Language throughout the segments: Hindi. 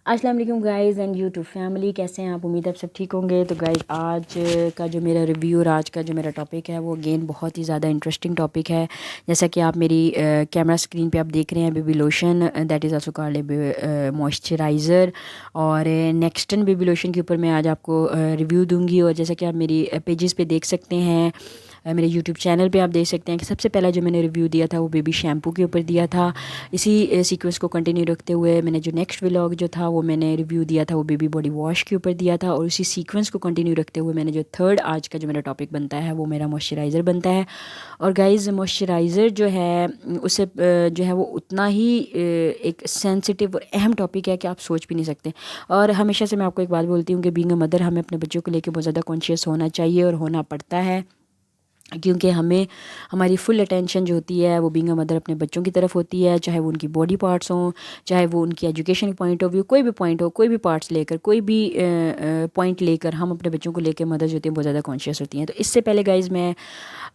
अस्सलाम वालेकुम गाइज़ एंड यूट्यूब फैमिली, कैसे हैं आप? उम्मीद है आप सब ठीक होंगे। तो गाइज़ आज का जो मेरा रिव्यू और आज का जो मेरा टॉपिक है वो अगेन बहुत ही ज़्यादा इंटरेस्टिंग टॉपिक है। जैसा कि आप मेरी कैमरा स्क्रीन पे आप देख रहे हैं, baby lotion that is also called moisturiser. और नेक्स्टन बेबी लोशन के ऊपर मैं आज आपको रिव्यू दूंगी। और जैसा कि आप मेरी पेजेस पे देख सकते हैं, मेरे यूट्यूब चैनल पे आप देख सकते हैं कि सबसे पहला जो मैंने रिव्यू दिया था वो बेबी शैम्पू के ऊपर दिया था। इसी सीक्वेंस को कंटिन्यू रखते हुए मैंने जो नेक्स्ट व्लॉग जो था वो मैंने रिव्यू दिया था वो बेबी बॉडी वॉश के ऊपर दिया था। और उसी सीक्वेंस को कंटिन्यू रखते हुए मैंने जो थर्ड आज का जो मेरा टॉपिक बनता है वो मेरा मॉइस्चराइज़र बनता है। और गाइज़ मॉइस्चराइज़र जो है उससे जो है वो उतना ही एक सेंसिटिव और अहम टॉपिक है कि आप सोच भी नहीं सकते। और हमेशा से मैं आपको एक बात बोलती हूँ कि बीइंग अ मदर हमें अपने बच्चों को लेकर बहुत ज़्यादा कॉन्शियस होना चाहिए और होना पड़ता है, क्योंकि हमें हमारी फुल अटेंशन जो होती है वो बीइंग अ मदर अपने बच्चों की तरफ होती है। चाहे वो उनकी बॉडी पार्ट्स हों, चाहे वो उनकी एजुकेशन पॉइंट ऑफ व्यू, कोई भी पॉइंट हो, कोई भी पार्ट्स लेकर, कोई भी पॉइंट लेकर हम अपने बच्चों को लेकर मदर्स होती हैं बहुत ज़्यादा कॉन्शियस होती हैं। तो इससे पहले गाइज़ मैं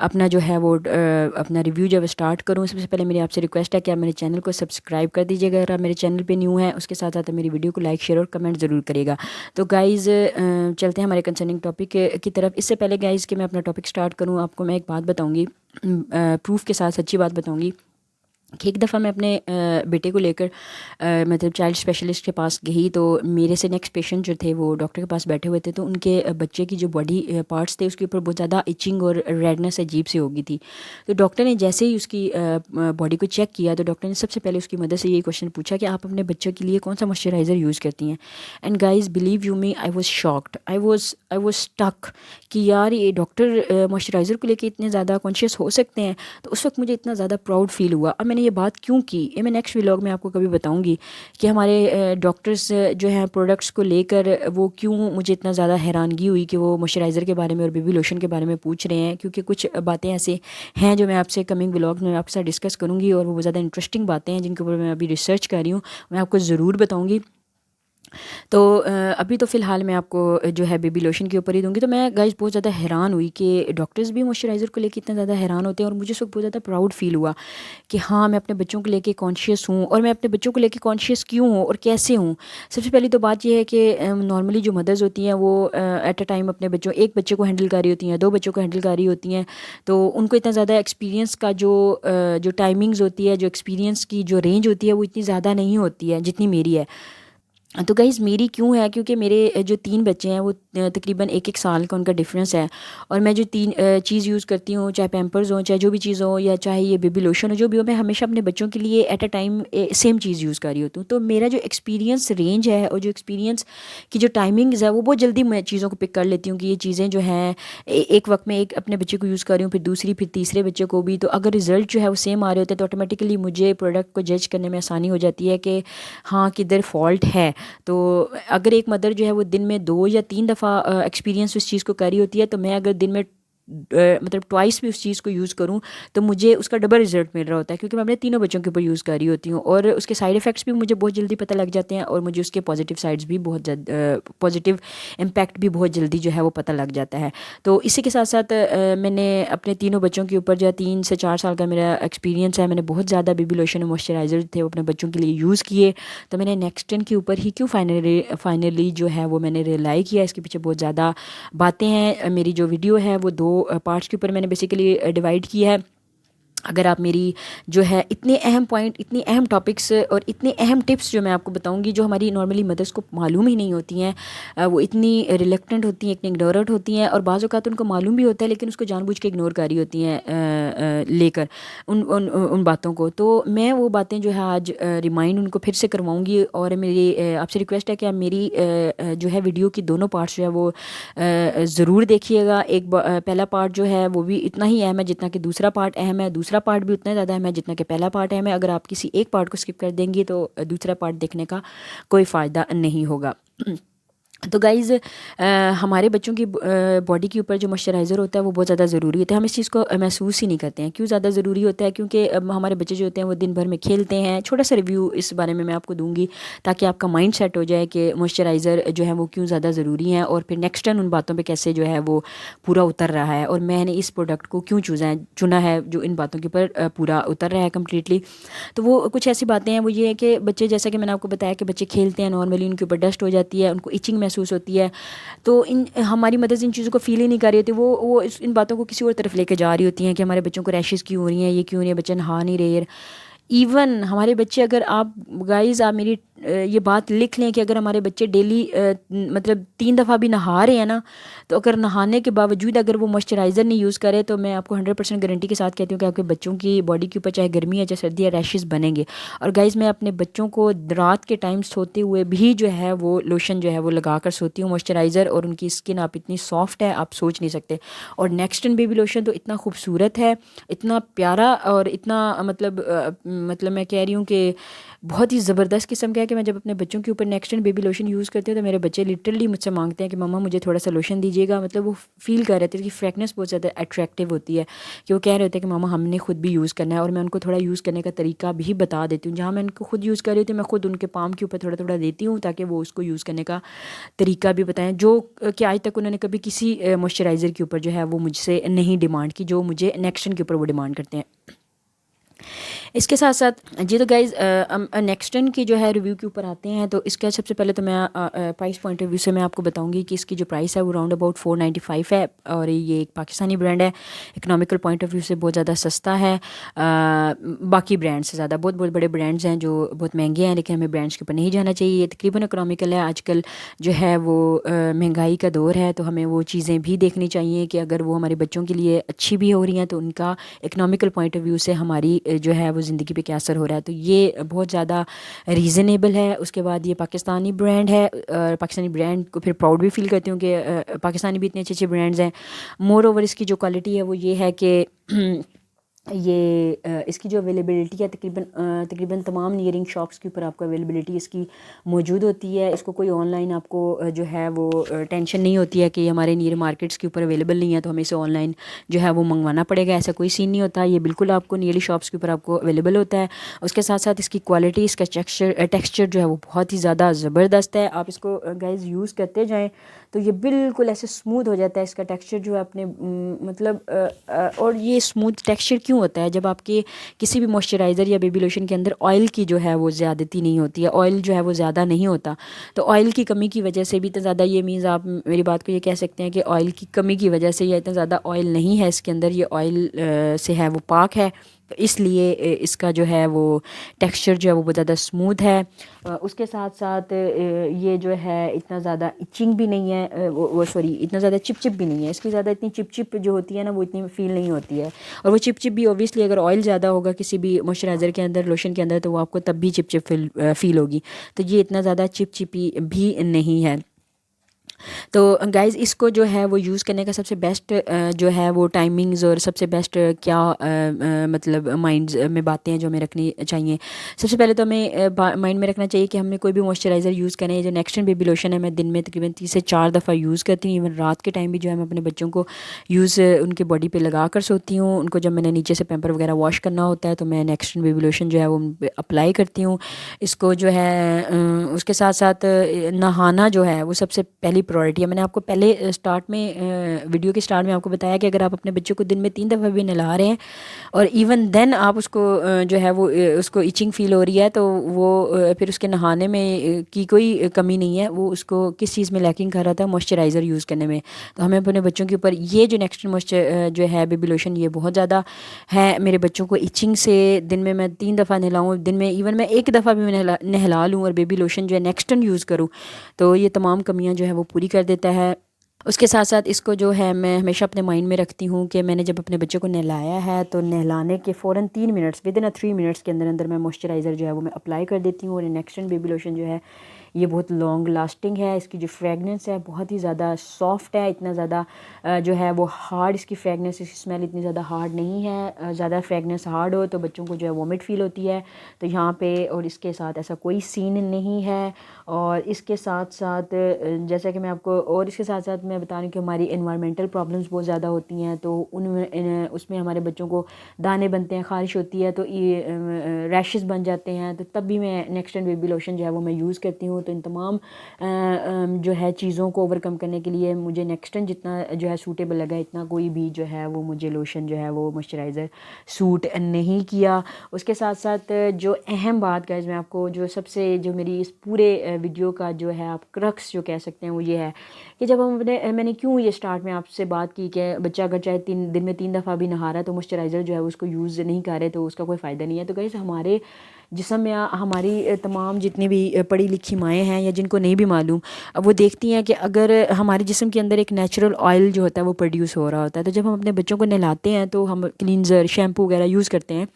अपना जो है वो अपना रिव्यू जब स्टार्ट करूँ, सबसे पहले मेरी आपसे रिक्वेस्ट है कि आप मेरे चैनल को सब्सक्राइब कर दीजिएगा अगर आप मेरे चैनल पे न्यू हैं। उसके साथ साथ मेरी वीडियो को लाइक, शेयर और कमेंट ज़रूर करिएगा। तो गाइज़ चलते हैं हमारे कंसर्निंग टॉपिक की तरफ। इससे पहले गाइज़ कि मैं अपना टॉपिक स्टार्ट करूँ, आपको मैं एक बात बताऊँगी, प्रूफ के साथ सच्ची बात बताऊँगी कि एक दफ़ा मैं अपने बेटे को लेकर मतलब चाइल्ड स्पेशलिस्ट के पास गई। तो मेरे से नेक्स्ट पेशेंट जो थे वो डॉक्टर के पास बैठे हुए थे। तो उनके बच्चे की जो बॉडी पार्ट्स थे उसके ऊपर बहुत ज़्यादा इचिंग और रेडनेस अजीब सी हो गई थी। तो डॉक्टर ने जैसे ही उसकी बॉडी को चेक किया तो डॉक्टर ने सबसे पहले उसकी मदर से यही क्वेश्चन पूछा कि आप अपने बच्चे के लिए कौन सा मॉइस्चराइज़र यूज़ करती हैं। And guys believe you me, I was shocked, I was stuck कि यार ये डॉक्टर मॉइस्चराइज़र को लेकर इतने ज़्यादा कॉन्शियस हो सकते हैं। तो उस वक्त मुझे इतना ज़्यादा प्राउड फील हुआ। अब मैंने ये बात क्यों की ये मैं नेक्स्ट व्लॉग में आपको कभी बताऊंगी कि हमारे डॉक्टर्स जो हैं प्रोडक्ट्स को लेकर वो क्यों मुझे इतना ज़्यादा हैरानगी हुई कि वो मॉइस्चराइज़र के बारे में और बेबी लोशन के बारे में पूछ रहे हैं। क्योंकि कुछ बातें ऐसे हैं जो मैं आपसे कमिंग व्लॉग में आपके साथ डिस्कस करूँगी और वो बहुत ज़्यादा इंटरेस्टिंग बातें हैं जिनके ऊपर मैं अभी रिसर्च कर रही हूँ, मैं आपको ज़रूर बताऊँगी। तो अभी तो फ़िलहाल मैं आपको जो है बेबी लोशन के ऊपर ही दूँगी। तो मैं गाइज़ बहुत ज़्यादा हैरान हुई कि डॉक्टर्स भी मॉइस्चराइज़र को लेके इतना ज़्यादा हैरान होते हैं। और मुझे उस वक्त बहुत ज़्यादा प्राउड फील हुआ कि हाँ, मैं अपने बच्चों को लेके कॉन्शियस हूँ। और मैं अपने बच्चों को लेके कॉन्शियस क्यों हूँ और कैसे हूँ। सबसे पहली तो बात ये है कि नॉर्मली जो मदर्स होती हैं वो एट अ टाइम अपने बच्चों, एक बच्चे को हैंडल कर रही होती हैं, दो बच्चों को हैंडल कर रही होती हैं। तो उनको इतना ज़्यादा एक्सपीरियंस का जो टाइमिंग्स होती है, जो एक्सपीरियंस की जो रेंज होती है वो इतनी ज़्यादा नहीं होती है जितनी मेरी है। तो गाइज़ मेरी क्यों है, क्योंकि मेरे जो 3 बच्चे हैं वो तकरीबन 1-1 साल का उनका डिफरेंस है। और मैं जो 3 चीज़ यूज़ करती हूँ, चाहे पैम्पर्स हो, चाहे जो भी चीज़ हो, या चाहे ये बेबी लोशन हो, जो भी हो, मैं हमेशा अपने बच्चों के लिए at a time same cheese use कर रही होती हूँ। तो मेरा जो एक्सपीरियंस रेंज है और जो एक्सपीरियंस की जो टाइमिंग्स है वो बहुत जल्दी मैं चीज़ों को पिक कर लेती हूँ कि ये चीज़ें जो हैं एक वक्त में एक अपने बच्चे को यूज़ कर रही हूँ, फिर दूसरी, फिर तीसरे बच्चे को भी। तो अगर रिज़ल्ट जो है वो सेम आ रहे होते हैं तो ऑटोमेटिकली मुझे प्रोडक्ट को जज करने में आसानी हो जाती है कि हाँ, किधर फॉल्ट है। तो अगर एक मदर जो है वो दिन में 2 या 3 दफ़ा एक्सपीरियंस उस चीज़ को करी होती है, तो मैं अगर दिन में मतलब ट्वाइस भी उस चीज़ को यूज़ करूँ तो मुझे उसका डबल रिजल्ट मिल रहा होता है, क्योंकि मैं अपने तीनों बच्चों के ऊपर यूज़ कर रही होती हूँ। और उसके साइड इफ़ेक्ट्स भी मुझे बहुत जल्दी पता लग जाते हैं और मुझे उसके पॉजिटिव साइड्स भी बहुत पॉजिटिव इम्पैक्ट भी बहुत जल्दी जो है वो पता लग जाता है। तो इसी के साथ साथ मैंने अपने तीनों बच्चों के ऊपर जो है 3 से 4 साल का मेरा एक्सपीरियंस है। मैंने बहुत ज़्यादा बेबी लोशन और मॉइस्चराइज़र थे वो अपने बच्चों के लिए यूज़ किए। तो मैंने नेक्स्ट के ऊपर ही क्यों फाइनली जो है वो मैंने रिलाई किया। इसके पीछे बहुत ज़्यादा बातें हैं। मेरी जो वीडियो है वो 2 पार्ट्स के ऊपर मैंने बेसिकली डिवाइड की है। अगर आप मेरी जो है इतने अहम पॉइंट, इतनी अहम टॉपिक्स और इतने अहम टिप्स जो मैं आपको बताऊंगी जो हमारी नॉर्मली मदर्स को मालूम ही नहीं होती हैं, वो इतनी रिलेक्टेंट होती हैं, इतनी इग्नोरेंट होती हैं और बाज़ औक़ात उनको मालूम भी होता है लेकिन उसको जानबूझ के इग्नोर कर रही होती हैं लेकर उन बातों को। तो मैं वो बातें जो है आज रिमाइंड उनको फिर से करवाऊँगी। और मेरी आपसे रिक्वेस्ट है कि आप मेरी जो है वीडियो की दोनों पार्ट्स जो है वो ज़रूर देखिएगा। पहला पार्ट जो है वो भी इतना ही अहम है जितना कि दूसरा पार्ट अहम है, दूसरा पार्ट भी उतना ज़्यादा अहम है जितना कि पहला पार्ट अहम है। अगर आप किसी एक पार्ट को स्किप कर देंगे तो दूसरा पार्ट देखने का कोई फ़ायदा नहीं होगा। तो गाइज़ हमारे बच्चों की बॉडी के ऊपर जो मॉइस्चराइज़र होता है वो बहुत ज़्यादा ज़रूरी होता है। हम इस चीज़ को महसूस ही नहीं करते हैं। क्यों ज़्यादा ज़रूरी होता है? क्योंकि हमारे बच्चे जो होते हैं वो दिन भर में खेलते हैं। छोटा-सा रिव्यू इस बारे में मैं आपको दूँगी ताकि आपका माइंड सेट हो जाए कि मॉइस्चराइज़र जो है वो क्यों ज़्यादा ज़रूरी है और फिर नेक्स्ट टाइम उन बातों पे कैसे जो है वो पूरा उतर रहा है और मैंने इस प्रोडक्ट को क्यों चुना है जो इन बातों के ऊपर पूरा उतर रहा है कंप्लीटली। तो वो कुछ ऐसी बातें हैं, वो ये है कि बच्चे, जैसा कि मैंने आपको बताया कि बच्चे खेलते हैं, नॉर्मली उनके ऊपर डस्ट हो जाती है, उनको इचिंग महसूस होती है। तो इन हमारी मदर्स इन चीज़ों को फ़ील ही नहीं कर रही होती, वो इन बातों को किसी और तरफ लेके जा रही होती हैं कि हमारे बच्चों को रैशेज़ क्यों हो रही हैं, ये क्यों हो रही है, बच्चे नहा नहीं रहे। इवन हमारे बच्चे, अगर आप गाइज़ आप मेरी ये बात लिख लें कि अगर हमारे बच्चे डेली मतलब 3 दफ़ा भी नहा रहे हैं ना, तो अगर नहाने के बावजूद अगर वो मॉइस्चराइज़र नहीं यूज़ करे तो मैं आपको 100% गारंटी के साथ कहती हूँ कि आपके बच्चों की बॉडी के ऊपर चाहे गर्मी है चाहे सर्दी है, रैशेज़ बनेंगे। और गाइज़ मैं अपने बच्चों को रात के टाइम सोते हुए भी जो है वो लोशन जो है वो लगा कर सोती हूँ, मॉइस्चराइज़र, और उनकी स्किन आप इतनी सॉफ्ट है आप सोच नहीं सकते। और नेक्स्ट इन बेबी लोशन तो इतना खूबसूरत है, इतना प्यारा और इतना मतलब मैं कह रही हूँ कि बहुत ही ज़बरदस्त किस्म का है कि मैं जब अपने बच्चों के ऊपर next in baby lotion use करती हूँ तो मेरे बच्चे लिटरली मुझसे मांगते हैं कि मम्मा मुझे थोड़ा सा लोशन दीजिएगा। मतलब वो फ़ील कर रहे थे कि फ्रेगनेंस बहुत ज़्यादा अट्रैक्टिव होती है, कि वो कह रहे होते हैं कि मामा हमने खुद भी यूज़ करना है, और मैं उनको थोड़ा यूज़ करने का तरीका भी बता देती हूँ। जहाँ मैं उनको खुद यूज़ कर रही होती हूँ मैं खुद उनके पाम के ऊपर थोड़ा थोड़ा देती हूँ ताकि वो उसको यूज़ करने का तरीका भी बताएं, जो कि आज तक उन्होंने कभी किसी मॉइस्चराइज़र के ऊपर जो है वो मुझसे नहीं डिमांड की, जो मुझे नेक्स्ट इन के ऊपर वो डिमांड करते हैं। इसके साथ साथ जी तो गाइज़ नेक्स्ट इन की जो है रिव्यू के ऊपर आते हैं। तो इसका सबसे पहले तो मैं प्राइस पॉइंट ऑफ व्यू से मैं आपको बताऊंगी कि इसकी जो प्राइस है वो राउंड अबाउट 495 है, और ये एक पाकिस्तानी ब्रांड है। इकोनॉमिकल पॉइंट ऑफ व्यू से बहुत ज़्यादा सस्ता है बाकी ब्रांड से ज़्यादा। बहुत बहुत बड़े ब्रांड्स हैं जो बहुत महंगे हैं, लेकिन हमें ब्रांड्स के ऊपर नहीं जाना चाहिए। ये तकरीबन इकोनॉमिकल है। आजकल जो है वो महंगाई का दौर है, तो हमें वो चीज़ें भी देखनी चाहिए कि अगर वो हमारे बच्चों के लिए अच्छी भी हो रही हैं तो उनका इकोनॉमिकल पॉइंट ऑफ व्यू से हमारी जो है वो ज़िंदगी पे क्या असर हो रहा है। तो ये बहुत ज़्यादा रीज़नेबल है। उसके बाद ये पाकिस्तानी ब्रांड है, पाकिस्तानी ब्रांड को फिर प्राउड भी फील करती हूँ कि पाकिस्तानी भी इतने अच्छे अच्छे ब्रांड्स हैं। मोर ओवर इसकी जो क्वालिटी है वो ये है कि इसकी जो अवेलेबिलिटी है तकरीबन तमाम नियरिंग शॉप्स के ऊपर आपको अवेलेबिलिटी इसकी मौजूद होती है। इसको कोई ऑनलाइन आपको जो है वो टेंशन नहीं होती है कि हमारे नियर मार्केट्स के ऊपर अवेलेबल नहीं है तो हमें इसे ऑनलाइन जो है वो मंगवाना पड़ेगा, ऐसा कोई सीन नहीं होता। ये बिल्कुल आपको नियरली शॉप्स के ऊपर आपको अवेलेबल होता है। उसके साथ साथ इसकी क्वालिटी, इसका टेक्स्चर जो है वो बहुत ही ज़्यादा ज़बरदस्त है। आप इसको गाइज़ यूज़ करते जाएँ तो ये बिल्कुल ऐसे स्मूथ हो जाता है। इसका टेक्सचर जो है अपने और ये स्मूथ टेक्सचर क्यों होता है? जब आपके किसी भी मॉइस्चराइज़र या बेबी लोशन के अंदर ऑयल की जो है वो ज़्यादती नहीं होती है, ऑयल जो है वो ज़्यादा नहीं होता, तो ऑयल की कमी की वजह से भी इतना ज़्यादा, ये मीन्स आप मेरी बात को ये कह सकते हैं कि ऑयल की कमी की वजह से या इतना ज़्यादा ऑयल नहीं है इसके अंदर, ये ऑयल से है वो पाक है, तो इसलिए इसका जो है वो टेक्सचर जो है वो बहुत ज़्यादा स्मूथ है। उसके साथ साथ ये जो है इतना ज़्यादा इचिंग भी नहीं है, वो सॉरी इतना ज़्यादा चिप चिप भी नहीं है। इसकी ज़्यादा इतनी चिप चिप जो होती है ना वो इतनी फील नहीं होती है। और वो चिप चिप भी ऑब्वियसली अगर ऑयल ज़्यादा होगा किसी भी मॉइस्चराइज़र के अंदर, लोशन के अंदर, तो वो आपको तब भी चिप चिप फील होगी। तो ये इतना ज़्यादा चिप चिपी भी नहीं है। तो गाइज़ इसको जो है वो यूज़ करने का सबसे बेस्ट जो है वो टाइमिंग्स और सबसे बेस्ट क्या मतलब माइंड में बातें हैं जो हमें रखनी चाहिए। सबसे पहले तो हमें माइंड में रखना चाहिए कि हमने कोई भी मॉइस्चराइज़र यूज़ करें। जो नेक्स्ट इन बेबी लोशन है मैं दिन में तकरीबन 3 से 4 दफ़ा यूज़ करती हूँ। इवन रात के टाइम भी जो है मैं अपने बच्चों को उनके बॉडी पर लगा कर सोती हूँ। उनको जब मैंने नीचे से पैम्पर वगैरह वॉश करना होता है तो मैं नेक्स्ट इन बेबी लोशन जो है वो अप्लाई करती हूँ। इसको जो है उसके साथ साथ नहाना जो है वो सबसे पहली प्रायोरिटी है। मैंने आपको पहले स्टार्ट में वीडियो के स्टार्ट में आपको बताया कि अगर आप अपने बच्चे को दिन में 3 दफ़ा भी नहला रहे हैं और इवन देन आप उसको जो है वो उसको इचिंग फील हो रही है तो वो फिर उसके नहाने में की कोई कमी नहीं है। वो उसको किस चीज़ में लैकिंग कर रहा था? मॉइस्चराइज़र यूज़ करने में। तो हमें अपने बच्चों के ऊपर ये जो नेक्स्ट मॉइस्चर जो है बेबी लोशन ये बहुत ज़्यादा है। मेरे बच्चों को इचिंग से दिन में मैं 3 दफ़ा नहलाऊँ, दिन में इवन मैं 1 दफ़ा भी मैं नहला लूँ और बेबी लोशन जो है नेक्स्टन यूज़ करूँ तो ये तमाम कमियाँ जो है वो पूरी कर देता है। उसके साथ साथ इसको जो है मैं हमेशा अपने माइंड में रखती हूँ कि मैंने जब अपने बच्चे को नहलाया है तो नहलाने के फ़ौरन 3 मिनट्स, विदिन 3 मिनट्स के अंदर अंदर मैं मॉइस्चराइज़र जो है वो मैं अप्लाई कर देती हूँ। और नेक्स्ट बेबी लोशन जो है ये बहुत लॉन्ग लास्टिंग है, इसकी जो फ्रेगनेंस है बहुत ही ज़्यादा सॉफ्ट है, इतना ज़्यादा जो है वो हार्ड, इसकी फ्रेगनेंस, इसकी स्मेल इतनी ज़्यादा हार्ड नहीं है। ज़्यादा फ्रेगनेंस हार्ड हो तो बच्चों को जो है वॉमिट फील होती है, तो यहाँ पे और इसके साथ ऐसा कोई सीन नहीं है। और इसके साथ साथ जैसा कि मैं आपको, और इसके साथ साथ मैं बता रही हूँ कि हमारी इन्वायरमेंटल प्रॉब्लम्स बहुत ज़्यादा होती हैं, तो उनमें उसमें हमारे बच्चों को दाने बनते हैं, ख़ारिश होती है, तो ये रैशेस बन जाते हैं, तो तब भी मैं नेक्स्ट एंड बेबी लोशन जो है वो मैं यूज़ करती हूँ। तो इन तमाम जो है चीज़ों को ओवरकम करने के लिए मुझे नेक्स्टन जितना जो है सूटेबल लगा, इतना कोई भी जो है वो मुझे लोशन जो है वो मॉइस्चराइज़र सूट नहीं किया। उसके साथ साथ जो अहम बात गाइस मैं आपको, जो सबसे जो मेरी इस पूरे वीडियो का जो है आप क्रक्स जो कह सकते हैं, वो ये है कि जब हम मैंने क्यों ये स्टार्ट में आपसे बात की कि बच्चा अगर चाहे 3 दिन में 3 दफ़ा भी नहा रहा है तो मॉइस्चराइज़र जो है उसको यूज़ नहीं कर रहे तो उसका कोई फ़ायदा नहीं है। तो गाइस हमारे जिस्म में हमारी तमाम जितनी भी पढ़ी लिखी माएँ हैं या जिनको नहीं भी मालूम, वो देखती हैं कि अगर हमारे जिस्म के अंदर एक नेचुरल ऑयल जो होता है वो प्रोड्यूस हो रहा होता है, तो जब हम अपने बच्चों को नहलाते हैं तो हम क्लींजर शैम्पू वगैरह यूज़ करते हैं,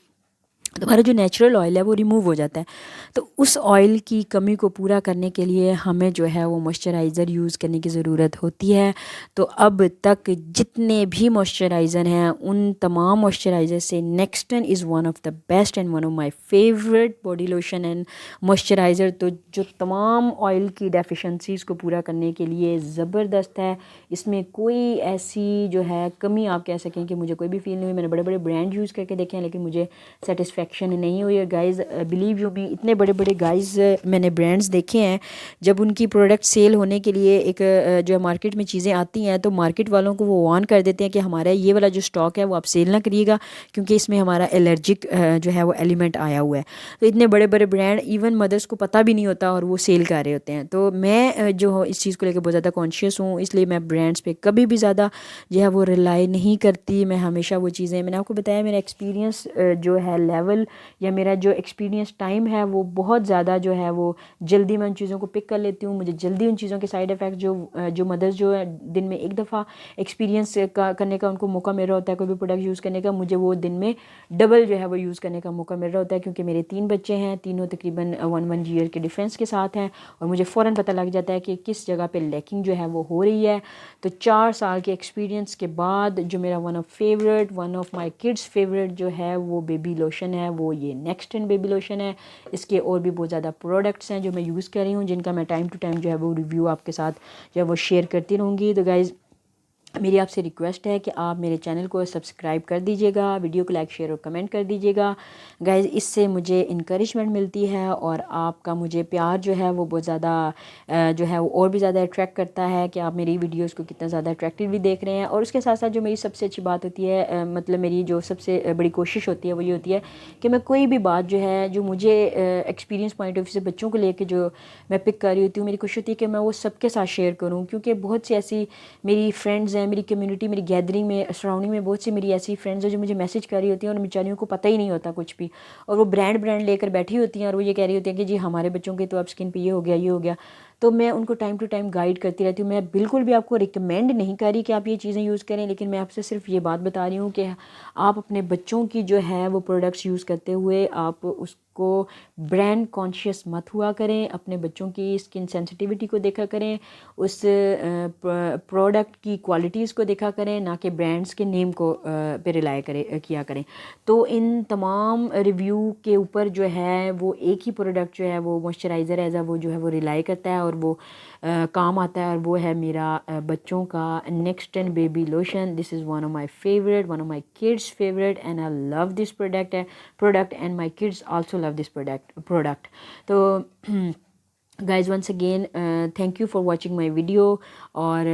तो हमारा जो नेचुरल ऑयल है वो रिमूव हो जाता है। तो उस ऑयल की कमी को पूरा करने के लिए हमें जो है वो मॉइस्चराइज़र यूज़ करने की ज़रूरत होती है। तो अब तक जितने भी मॉइस्चराइज़र हैं उन तमाम मॉइस्चराइज़र से Nexton is one of the best and one of my favourite body lotion and moisturiser. तो जो तमाम ऑयल की डेफिशिएंसीज़ को पूरा करने के लिए ज़बरदस्त है, इसमें कोई ऐसी जो है कमी आप कह सकें कि मुझे कोई भी फील नहीं हुई। मैंने बड़े बड़े ब्रांड यूज़ करके देखे हैं लेकिन मुझे सेटिस्फेक्शन नहीं हुई है गाइज़। बिलीव यू मी, इतने बड़े बड़े गाइज़ मैंने ब्रांड्स देखे हैं, जब उनकी प्रोडक्ट सेल होने के लिए एक जो है मार्केट में चीज़ें आती हैं तो मार्केट वालों को वो वार्न कर देते हैं कि हमारा ये वाला जो स्टॉक है वो आप सेल ना करिएगा क्योंकि इसमें हमारा एलर्जिक जो है वो एलिमेंट आया हुआ है। तो इतने बड़े बड़े ब्रांड इवन मदर्स को पता भी नहीं होता और वो सेल कर रहे होते हैं। तो मैं जो इस चीज़ को लेकर बहुत ज़्यादा कॉन्शियस हूँ, इसलिए मैं ब्रांड्स पे कभी भी ज़्यादा जो है वो रिलाई नहीं करती। मैं हमेशा वो चीज़ें, मैंने आपको बताया मेरा एक्सपीरियंस जो है लेवल या मेरा जो एक्सपीरियंस टाइम है वो बहुत ज़्यादा जो है वो जल्दी मैं उन चीज़ों को पिक कर लेती हूँ। मुझे जल्दी उन चीज़ों के साइड इफ़ेक्ट जो मदर्स जो है दिन में एक दफ़ा एक्सपीरियंस करने का उनको मौका मिल रहा होता है, कोई भी प्रोडक्ट यूज़ करने का, मुझे वो दिन में डबल जो है वो यूज़ करने का मौका मिल रहा होता है क्योंकि मेरे 3 बच्चे हैं, तीनों तकरीबन 1 ईयर के डिफरेंस के साथ हैं और मुझे फ़ौरन पता लग जाता है कि किस जगह पे लैकिंग जो है वो हो रही है। तो 4 साल के एक्सपीरियंस के बाद जो मेरा one of my kids favourite जो है वो बेबी लोशन है, वो ये नेक्स्टन बेबी लोशन है। इसके और भी बहुत ज़्यादा प्रोडक्ट्स हैं जो मैं यूज़ कर रही हूँ, जिनका मैं टाइम टू टाइम जो है वो रिव्यू आपके साथ जो है वो शेयर करती रहूँगी। तो गाइज़ मेरी आपसे रिक्वेस्ट है कि आप मेरे चैनल को सब्सक्राइब कर दीजिएगा, वीडियो को लाइक शेयर और कमेंट कर दीजिएगा गाइज़, इससे मुझे इनकरेजमेंट मिलती है और आपका मुझे प्यार जो है वो बहुत ज़्यादा जो है वो और भी ज़्यादा अट्रैक्ट करता है कि आप मेरी वीडियोस को कितना ज़्यादा अट्रैक्टिवली देख रहे हैं। और उसके साथ साथ जो मेरी सबसे अच्छी बात होती है, मतलब मेरी जो सबसे बड़ी कोशिश होती है वो ये होती है कि मैं कोई भी बात जो है जो मुझे एक्सपीरियंस पॉइंट ऑफ व्यू से बच्चों को लेकर जो मैं पिक कर रही होती हूँ, मेरी कोशिश होती है कि मैं वो सबके साथ शेयर करूँ क्योंकि बहुत सी ऐसी मेरी फ्रेंड्स हैं, मेरी कम्युनिटी, मेरी गैदरिंग में सराउंडिंग में बहुत सी मेरी ऐसी फ्रेंड्स हैं जो मुझे मैसेज कर रही होती हैं और बेचारियों को पता ही नहीं होता कुछ भी, और वो ब्रांड लेकर बैठी होती हैं और वो ये कह रही होती हैं कि जी हमारे बच्चों के तो अब स्किन पे ये हो गया ये हो गया। तो मैं उनको टाइम टू टाइम गाइड करती रहती हूँ। मैं बिल्कुल भी आपको रिकमेंड नहीं कर रही कि आप ये चीज़ें यूज़ करें, लेकिन मैं आपसे सिर्फ ये बात बता रही हूँ कि आप अपने बच्चों की जो है वो प्रोडक्ट्स यूज़ करते हुए आप उसको ब्रांड कॉन्शियस मत हुआ करें, अपने बच्चों की स्किन सेंसिटिविटी को देखा करें, उस प्रोडक्ट की क्वालिटीज़ को देखा करें, ना कि ब्रांड्स के नेम को पे रिलाई किया करें। तो इन तमाम रिव्यू के ऊपर जो है वो एक ही प्रोडक्ट जो है वो मॉइस्चराइज़र एज वो जो है वो रिलाई करता है और वो काम आता है, और वो है मेरा बच्चों का Nexton baby lotion. This is one of my favourite, one of my kids favourite and I love this product and my kids also love this product. तो guys once again thank you for watching my video और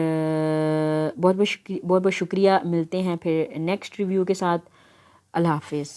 बहुत बहुत शुक्रिया। मिलते हैं फिर नेक्स्ट रिव्यू के साथ। अल्लाह हाफिज़।